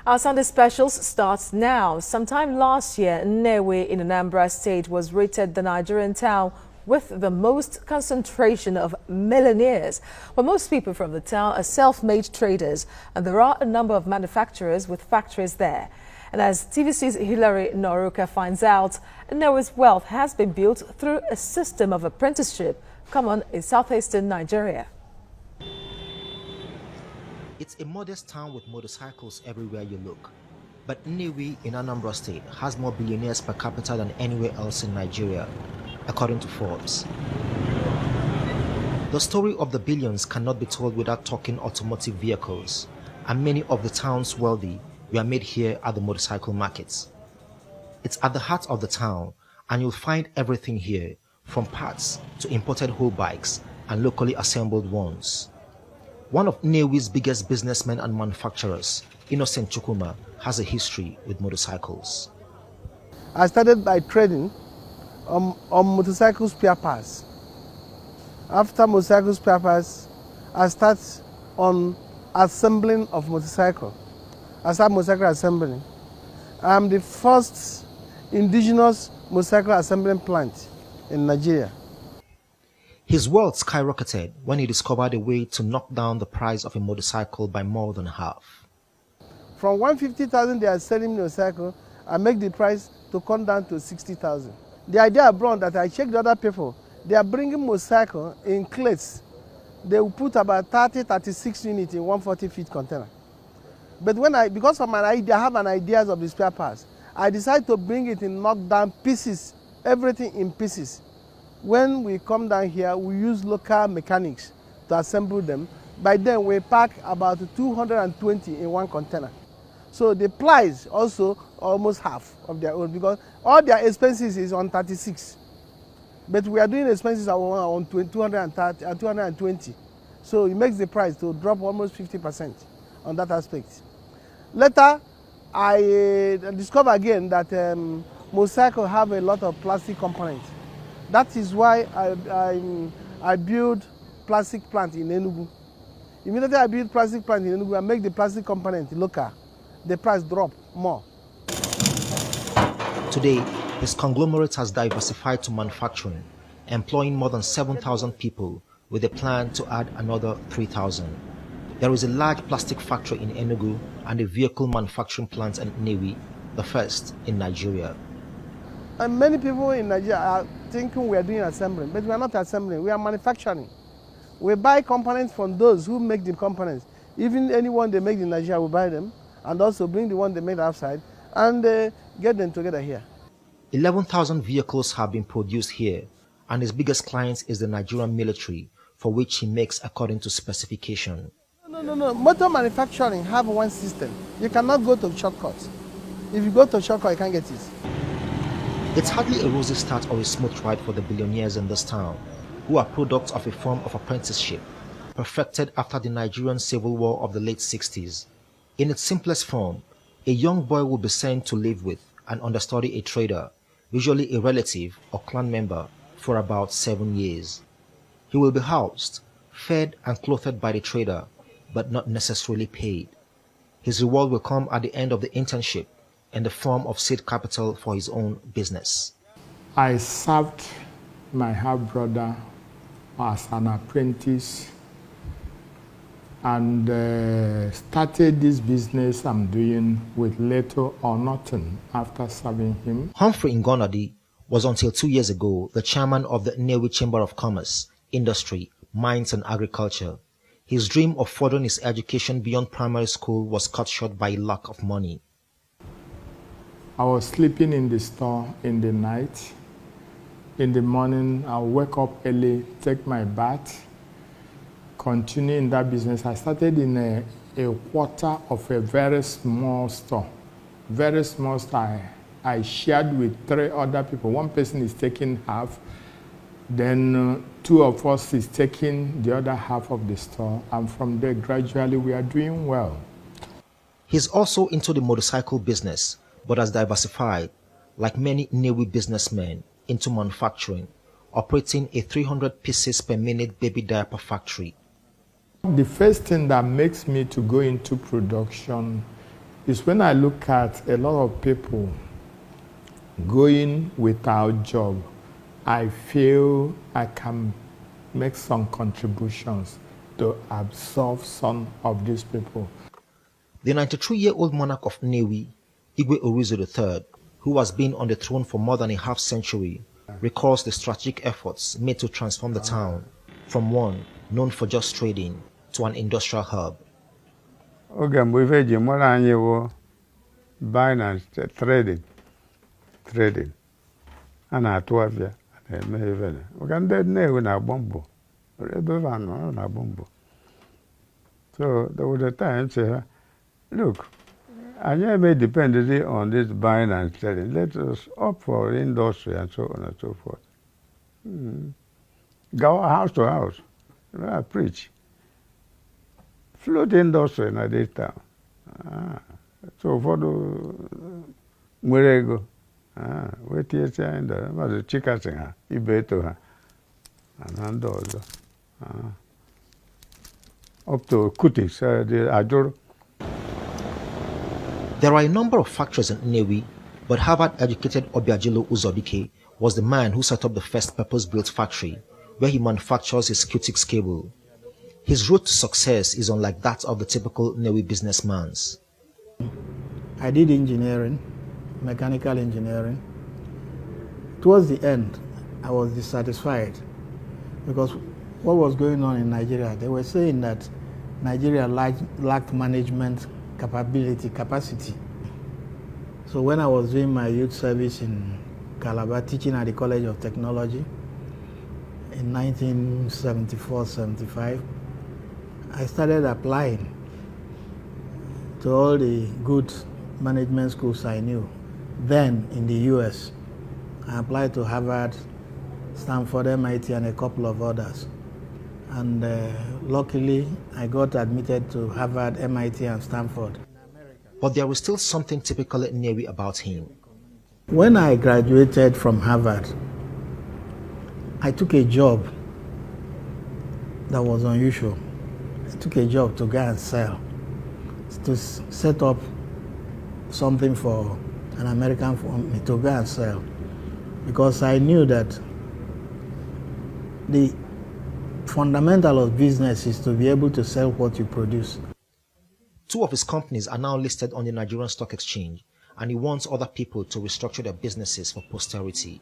Our Sunday Specials starts now. Sometime last year, Nnewi in Anambra State was rated the Nigerian town with the most concentration of millionaires. But most people from the town are self-made traders, and there are a number of manufacturers with factories there. And as TVC's Hilary Noruka finds out, Nnewi's wealth has been built through a system of apprenticeship common in southeastern Nigeria. It's a modest town with motorcycles everywhere you look. But Nnewi in Anambra State has more billionaires per capita than anywhere else in Nigeria, according to Forbes. The story of the billions cannot be told without talking automotive vehicles, and many of the town's wealthy were made here at the motorcycle markets. It's at the heart of the town, and you'll find everything here, from parts to imported whole bikes and locally assembled ones. One of Nnewi's biggest businessmen and manufacturers, Innocent Chukwuma, has a history with motorcycles. I started by trading on motorcycle spare parts. After motorcycle spare parts, I start on assembling of motorcycle. I start motorcycle assembling. I'm the first indigenous motorcycle assembling plant in Nigeria. His wealth skyrocketed when he discovered a way to knock down the price of a motorcycle by more than half. From 150,000 they are selling motorcycle, I make the price to come down to 60,000. The idea I brought that I checked the other people, they are bringing motorcycle in crates. They will put about 36 units in 140 feet container. But because of my idea, I have an idea of the spare parts, I decided to bring it in knockdown pieces, everything in pieces. When we come down here, we use local mechanics to assemble them. By then, we pack about 220 in one container. So the price also almost half of their own, because all their expenses is on 36. But we are doing expenses on 230 and 220. So it makes the price to drop almost 50% on that aspect. Later, I discovered again that motorcycles have a lot of plastic components. That is why I build plastic plant in Enugu. Immediately I build plastic plant in Enugu, I make the plastic component local. The price drop more. Today, his conglomerate has diversified to manufacturing, employing more than 7,000 people with a plan to add another 3,000. There is a large plastic factory in Enugu and a vehicle manufacturing plant in Nnewi, the first in Nigeria. And many people in Nigeria are thinking we are doing assembling, but we are not assembling, we are manufacturing. We buy components from those who make the components. Even anyone they make in Nigeria, we buy them, and also bring the one they made outside, and get them together here. 11,000 vehicles have been produced here, and his biggest client is the Nigerian military, for which he makes according to specification. No. Motor manufacturing have one system. You cannot go to shortcuts. If you go to shortcut, you can't get it. It's hardly a rosy start or a smooth ride for the billionaires in this town, who are products of a form of apprenticeship, perfected after the Nigerian Civil War of the late 60s. In its simplest form, a young boy will be sent to live with and understudy a trader, usually a relative or clan member, for about 7 years. He will be housed, fed and clothed by the trader, but not necessarily paid. His reward will come at the end of the internship in the form of seed capital for his own business. I served my half-brother as an apprentice and started this business I'm doing with little or nothing after serving him. Humphrey Ngonadi was until 2 years ago the chairman of the Nnewi Chamber of Commerce, Industry, Mines and Agriculture. His dream of furthering his education beyond primary school was cut short by lack of money. I was sleeping in the store in the night. In the morning, I'll wake up early, take my bath, continue in that business. I started in a quarter of a very small store. Very small store. I shared with 3 other people. One person is taking half, then 2 of us is taking the other half of the store, and from there, gradually, we are doing well. He's also into the motorcycle business, but has diversified, like many Nnewi businessmen, into manufacturing, operating a 300 pieces per minute baby diaper factory. The first thing that makes me to go into production is when I look at a lot of people going without job, I feel I can make some contributions to absorb some of these people. The 93-year-old monarch of Nnewi, Igwe Orizo III, who has been on the throne for more than a half-century, recalls the strategic efforts made to transform the town from one known for just trading to an industrial hub. Oge mgbe ife ji mara anyị wụ buying and trading. A na-atụ afịa, a na-eme ife na. Oge ndị Nnewi na-agba mbọ. Ebe ebe anọ, ọ na-agba mbọ. So there was a time say, look, I may depend on this buying and selling. Let us opt for industry and so on and so forth. Go house to house, preach. Float industry in this town. So for the Murego, we teach in the chicken singer, Ibeto, and also up to Kutis, the Ajur. There are a number of factories in Nnewi, but Harvard-educated Obiajilo Uzobike was the man who set up the first purpose-built factory, where he manufactures his Q-Tix cable. His road to success is unlike that of the typical Nnewi businessman's. I did engineering, mechanical engineering. Towards the end, I was dissatisfied because what was going on in Nigeria, they were saying that Nigeria lacked management capacity. So when I was doing my youth service in Calabar, teaching at the College of Technology in 1974-75, I started applying to all the good management schools I knew. Then in the US, I applied to Harvard, Stanford, MIT, and a couple of others. And luckily, I got admitted to Harvard, MIT, and Stanford. But there was still something typically Nnewi about him. When I graduated from Harvard, I took a job that was unusual. I took a job to go and sell, to set up something for an American company to go and sell, because I knew that the fundamental of business is to be able to sell what you produce. Two of his companies are now listed on the Nigerian Stock Exchange, and he wants other people to restructure their businesses for posterity.